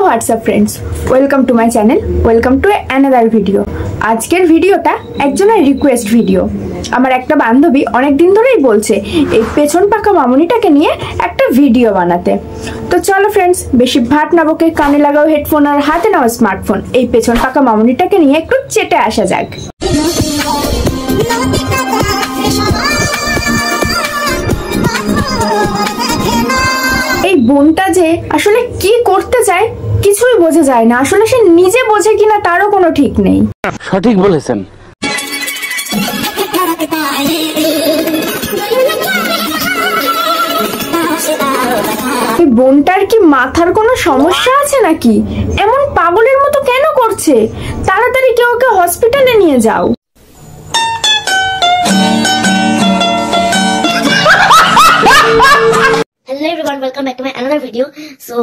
WhatsApp friends, welcome to my channel, welcome to another video. আজকের ভিডিওটা একজনের request video. আমার একটা বান্ধবী অনেকদিন ধরেই বলছে এই পেছন পাকা মামুনিটাকে নিয়ে একটা ভিডিও বানাতে। তো চলো ফ্রেন্ডস, বেশি ভাট না বকে কানে লাগাও হেডফোন আর হাতে নাও স্মার্টফোন, এই পেছন পাকা মামুনিটাকে নিয়ে একটু চেটে আসা যাক। এই বোনটা যে আসলে কি করতে চায় কিছুই বোঝা যায় না। আসলে সে নিজে বোঝে কিনা তারও কোনো ঠিক নেই। সঠিক বলেছেন। এই বোনটার কি মাথার কোনো সমস্যা আছে নাকি? এমন পাগলের মতো কেন করছে? তাড়াতাড়ি কেউ ওকে হসপিটালে নিয়ে যাও। Hello everyone, welcome back to my another video. So,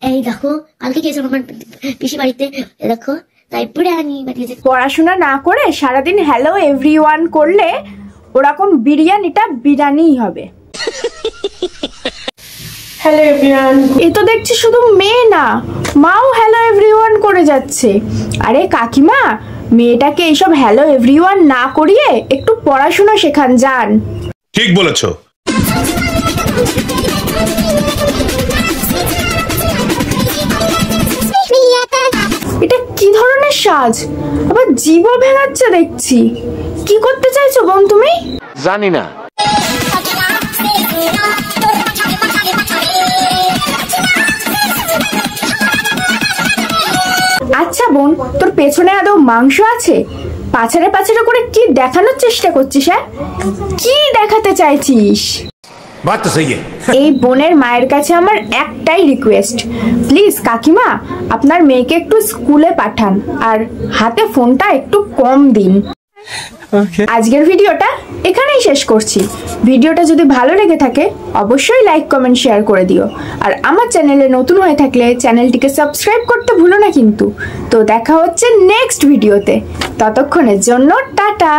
এই দেখো কালকে গিয়েছিলাম আমার পিসি বাড়িতে, দেখো তাই বিরিয়ানি বানিয়েছে। পড়াশোনা না করে সারাদিন হ্যালো এভরিওয়ান করলে ওরকম বিরিয়ানিটা বিরিয়ানিই হবে। Hello everyone. এ তো দেখছি শুধু মেয়ে না, মাও হ্যালো এভরিওয়ান করে যাচ্ছে। আরে কাকিমা, মেয়েটাকে এইসব হ্যালো এভরিওয়ান না করিয়ে একটু পড়াশোনা শেখান যান। ঠিক বলেছো। এটা কি ধরনের সাজ? আবার জীবও ভেঙাচ্ছে দেখছি। কি করতে চাইছো বোন তুমি? জানি না। আচ্ছা বোন, তোর পেছনে আদৌ মাংস আছে? পাছারে পাছারে করে কি দেখানোর চেষ্টা করছিস? হ্যাঁ, কি দেখাতে চাইছিস? এই বোনের মায়ের কাছে আমার একটাই রিকোয়েস্ট, প্লিজ কাকিমা আপনার মেয়েকে একটু স্কুলে পাঠান আর হাতে ফোনটা একটু কম দিন। আজকের ভিডিওটা এখানেই শেষ করছি। ভিডিওটা যদি ভালো লেগে থাকে অবশ্যই লাইক কমেন্ট শেয়ার করে দিও, আর আমার চ্যানেলে নতুন হয়ে থাকলে চ্যানেলটিকে সাবস্ক্রাইব করতে ভুলো না কিন্তু। তো দেখা হচ্ছে নেক্সট ভিডিওতে, ততক্ষণের জন্য টাটা।